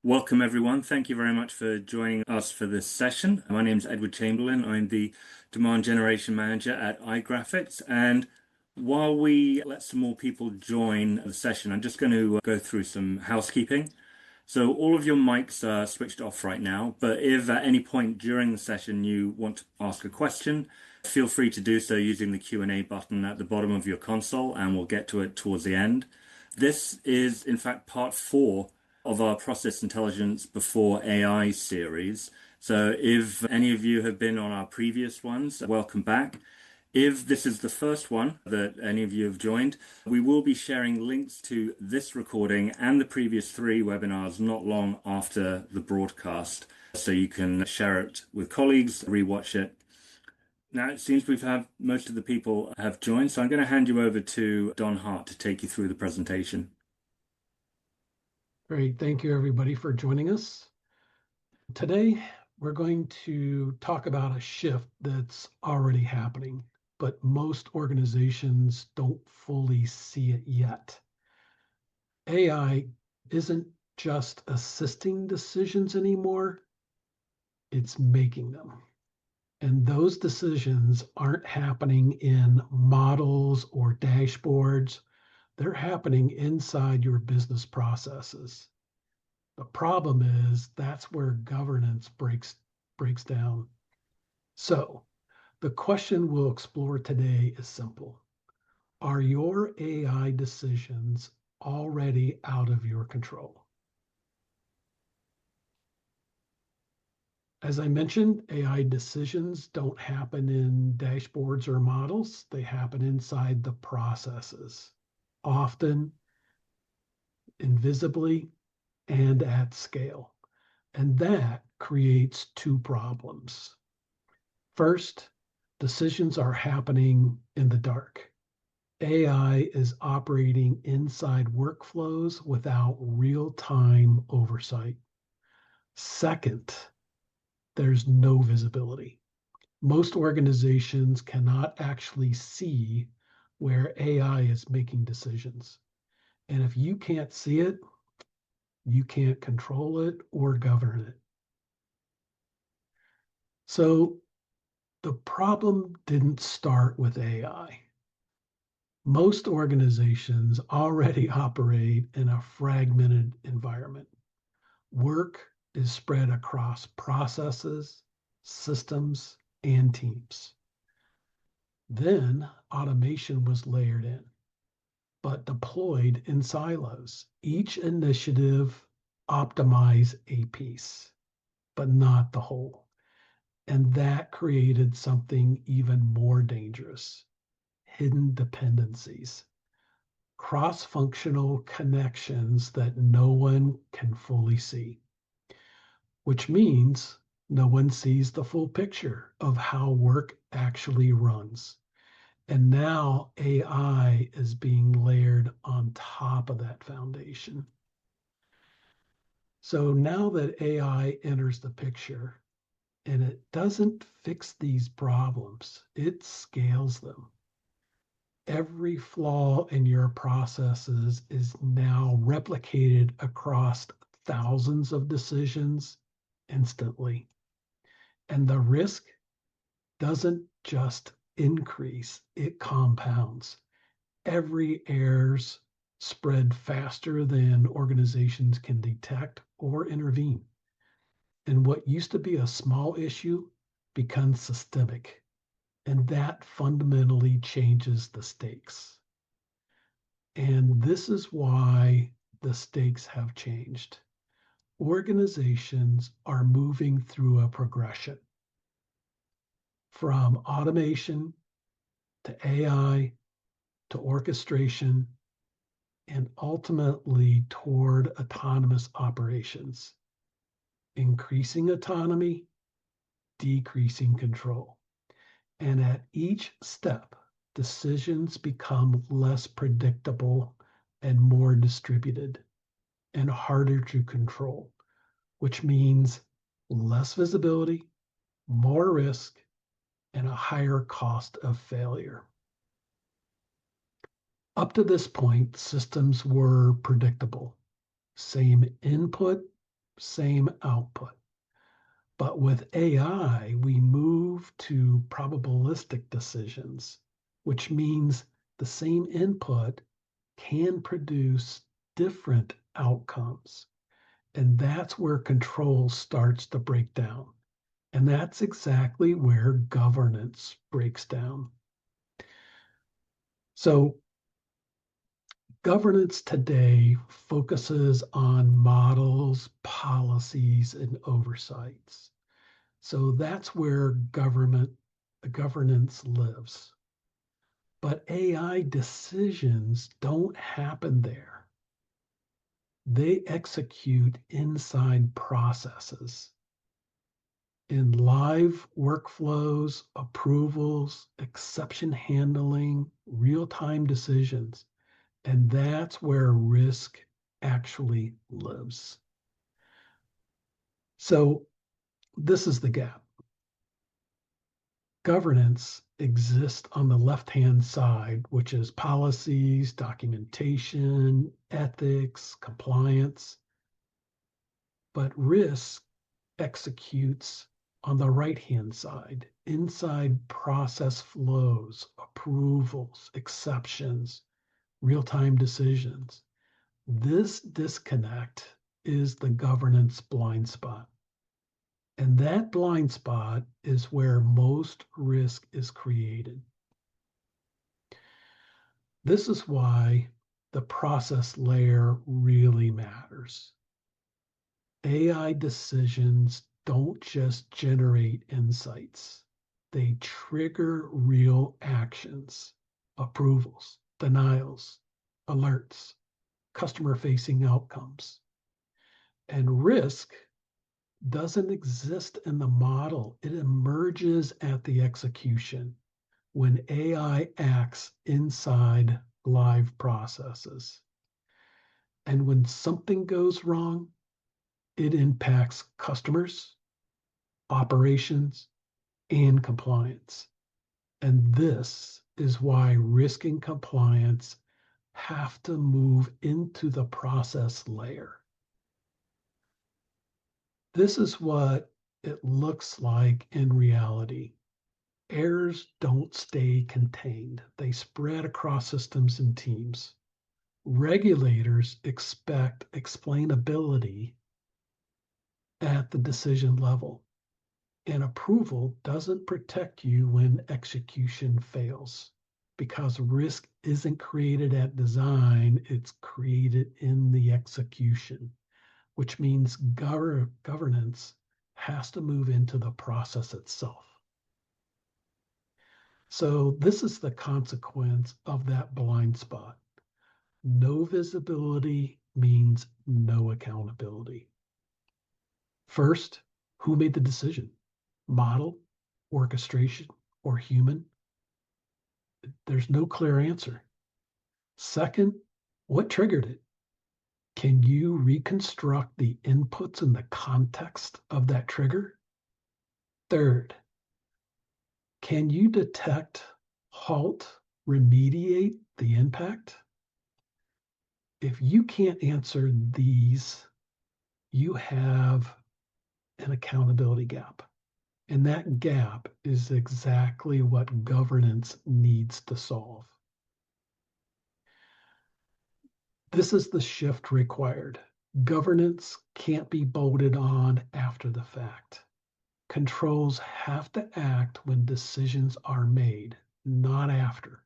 Welcome, everyone. Thank you very much for joining us for this session. My name is Edward Chamberlain. I'm the Demand Generation Manager at iGraphics. And while we let some more people join the session, I'm just going to go through some housekeeping. So all of your mics are switched off right now, but if at any point during the session you want to ask a question, feel free to do so using the Q&A button at the bottom of your console, and we'll get to it towards the end. This is, in fact, part 4 of our Process Intelligence Before AI series. So if any of you have been on our previous ones, welcome back. If this is the first one that any of you have joined, we will be sharing links to this recording and the previous 3 webinars not long after the broadcast, so you can share it with colleagues, rewatch it. Now, it seems we've had most of the people have joined, so I'm going to hand you over to Don Hart to take you through the presentation. Great. Thank you, everybody, for joining us. Today, we're going to talk about a shift that's already happening, but most organizations don't fully see it yet. AI isn't just assisting decisions anymore, it's making them. And those decisions aren't happening in models or dashboards. They're happening inside your business processes. The problem is that's where governance breaks down. So the question we'll explore today is simple. Are your AI decisions already out of your control? As I mentioned, AI decisions don't happen in dashboards or models. They happen inside the processes, often invisibly and at scale. And that creates 2 problems. First, decisions are happening in the dark. AI is operating inside workflows without real-time oversight. Second, there's no visibility. Most organizations cannot actually see where AI is making decisions. And if you can't see it, you can't control it or govern it. So the problem didn't start with AI. Most organizations already operate in a fragmented environment. Work is spread across processes, systems, and teams. Then automation was layered in, but deployed in silos. Each initiative optimized a piece, but not the whole. And that created something even more dangerous: hidden dependencies, cross-functional connections that no one can fully see, which means no one sees the full picture of how work actually runs. And now AI is being layered on top of that foundation. So now that AI enters the picture, and it doesn't fix these problems, it scales them. Every flaw in your processes is now replicated across thousands of decisions instantly. And the risk doesn't just increase, it compounds. Every error's spread faster than organizations can detect or intervene. And what used to be a small issue becomes systemic. And that fundamentally changes the stakes. And this is why the stakes have changed. Organizations are moving through a progression from automation to AI to orchestration and ultimately toward autonomous operations, increasing autonomy, decreasing control. And at each step, decisions become less predictable and more distributed and harder to control, which means less visibility, more risk, and a higher cost of failure. Up to this point, systems were predictable. Same input, same output. But with AI, we move to probabilistic decisions, which means the same input can produce different outcomes. And that's where control starts to break down. And that's exactly where governance breaks down. So, governance today focuses on models, policies, and oversights. So that's where governance lives. But AI decisions don't happen there. They execute inside processes in live workflows, approvals, exception handling, real-time decisions. And that's where risk actually lives. So this is the gap. Governance exists on the left-hand side, which is policies, documentation, ethics, compliance. But risk executes on the right-hand side, inside process flows, approvals, exceptions, real-time decisions. This disconnect is the governance blind spot. And that blind spot is where most risk is created. This is why the process layer really matters. AI decisions don't just generate insights, they trigger real actions, approvals, denials, alerts, customer facing outcomes. And risk doesn't exist in the model, it emerges at the execution when AI acts inside live processes. And when something goes wrong, it impacts customers, operations, and compliance. And this is why risk and compliance have to move into the process layer. This is what it looks like in reality. Errors don't stay contained, they spread across systems and teams. Regulators expect explainability at the decision level, and approval doesn't protect you when execution fails because risk isn't created at design, it's created in the execution, which means governance has to move into the process itself. So, this is the consequence of that blind spot. No visibility means no accountability. First, who made the decision? Model, orchestration, or human? There's no clear answer. Second, what triggered it? Can you reconstruct the inputs in the context of that trigger? Third, can you detect, halt, remediate the impact? If you can't answer these, you have an accountability gap. And that gap is exactly what governance needs to solve. This is the shift required. Governance can't be bolted on after the fact. Controls have to act when decisions are made, not after.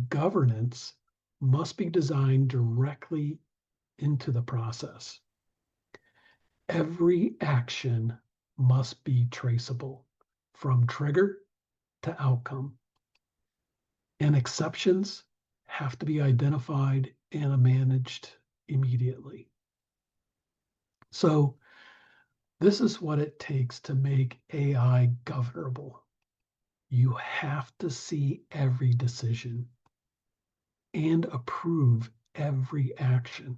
Governance must be designed directly into the process. Every action must be traceable from trigger to outcome. And exceptions have to be identified and managed immediately. So, this is what it takes to make AI governable. You have to see every decision and approve every action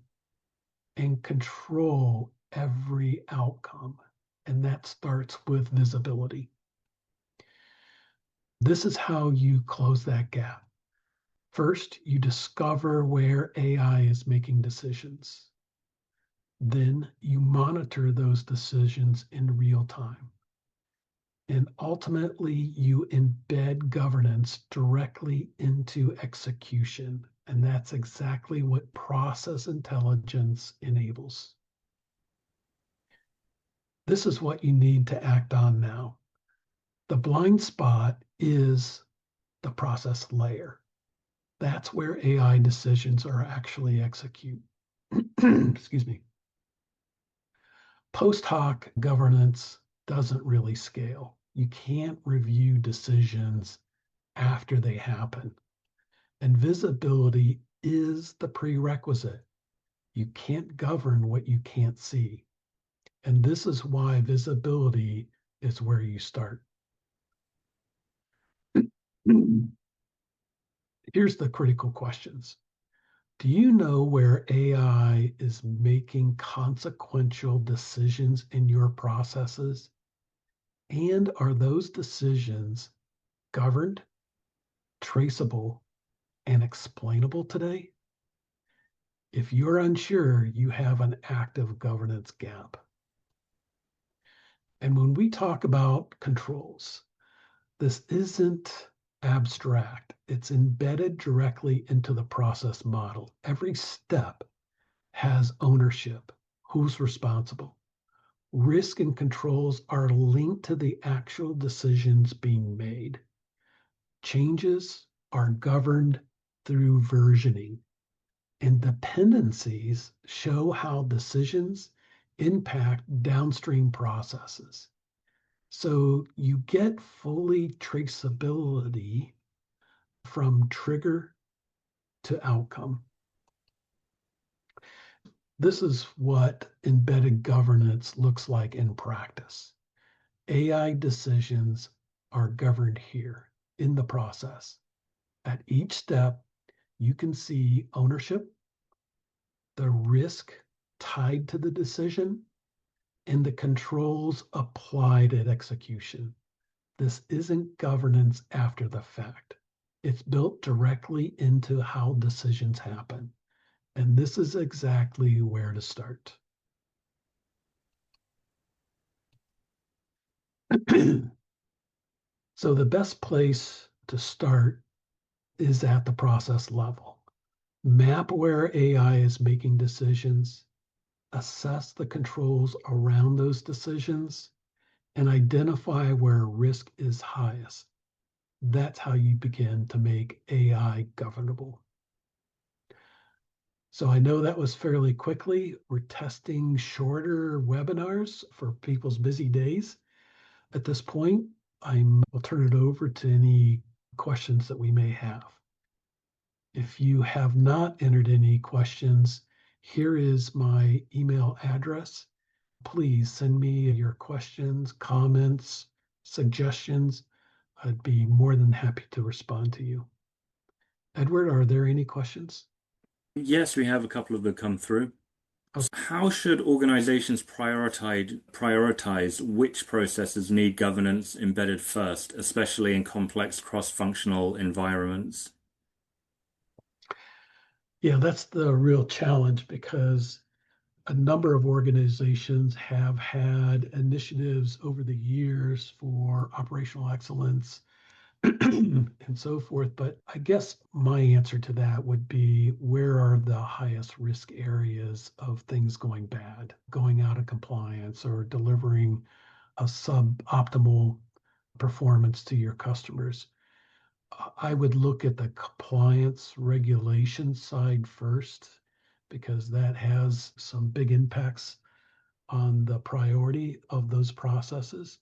and control every outcome. And that starts with visibility. This is how you close that gap. First, you discover where AI is making decisions. Then you monitor those decisions in real time. And ultimately, you embed governance directly into execution. And that's exactly what process intelligence enables. This is what you need to act on now. The blind spot is the process layer. That's where AI decisions are actually executed. Excuse me. Post hoc governance doesn't really scale. You can't review decisions after they happen. And visibility is the prerequisite. You can't govern what you can't see. And this is why visibility is where you start. Here's the critical questions. Do you know where AI is making consequential decisions in your processes? And are those decisions governed, traceable, and explainable today? If you're unsure, you have an active governance gap. And when we talk about controls, this isn't abstract. It's embedded directly into the process model. Every step has ownership. Who's responsible? Risk and controls are linked to the actual decisions being made. Changes are governed through versioning, and dependencies show how decisions impact downstream processes. So you get fully traceability from trigger to outcome. This is what embedded governance looks like in practice. AI decisions are governed here in the process. At each step, you can see ownership, the risk tied to the decision, and the controls applied at execution. This isn't governance after the fact. It's built directly into how decisions happen. And this is exactly where to start. So the best place to start is at the process level. Map where AI is making decisions, assess the controls around those decisions, and identify where risk is highest. That's how you begin to make AI governable. So I know that was fairly quickly. We're testing shorter webinars for people's busy days. At this point, will turn it over to any questions that we may have. If you have not entered any questions, here is my email address. Please send me your questions, comments, suggestions. I'd be more than happy to respond to you. Edward, are there any questions? Yes, we have a couple of them come through. Oh, How should organizations prioritize which processes need governance embedded first, especially in complex cross-functional environments? yeah, that's the real challenge because a number of organizations have had initiatives over the years for operational excellence and so forth. But I guess my answer to that would be where are the highest risk areas of things going bad, going out of compliance, or delivering a suboptimal performance to your customers? I would look at the compliance regulation side first because that has some big impacts on the priority of those processes.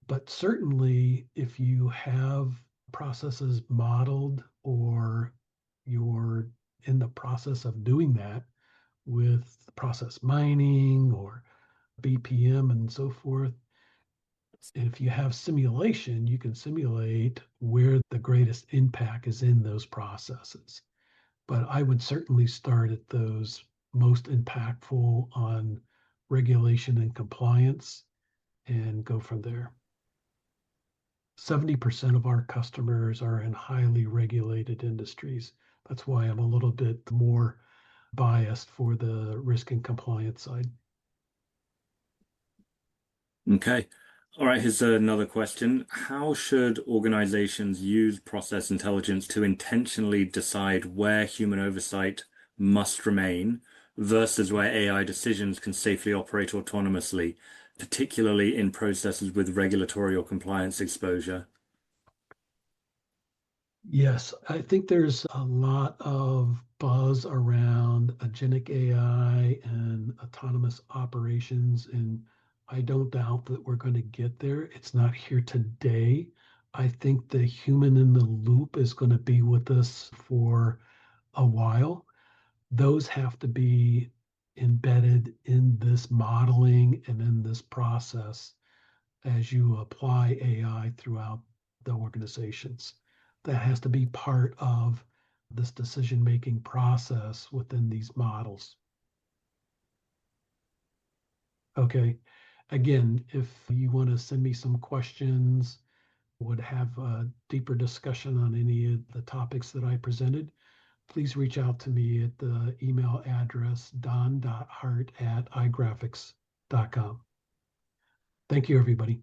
But certainly, if you have processes modeled or you're in the process of doing that with process mining or BPM and so forth, if you have simulation, you can simulate where the greatest impact is in those processes. But I would certainly start at those most impactful on regulation and compliance and go from there. 70% of our customers are in highly regulated industries. That's why I'm a little bit more biased for the risk and compliance side. Okay. All right, here's another question. How should organizations use process intelligence to intentionally decide where human oversight must remain versus where AI decisions can safely operate autonomously, particularly in processes with regulatory or compliance exposure? Yes, I think there's a lot of buzz around agentic AI and autonomous operations, and I don't doubt that we're going to get there. It's not here today. I think the human in the loop is going to be with us for a while. Those have to be embedded in this modeling and in this process as you apply AI throughout the organizations. That has to be part of this decision-making process within these models. Okay. Again, if you want to send me some questions, would have a deeper discussion on any of the topics that I presented, please reach out to me at the email address don.hart@igraphics.com. Thank you, everybody.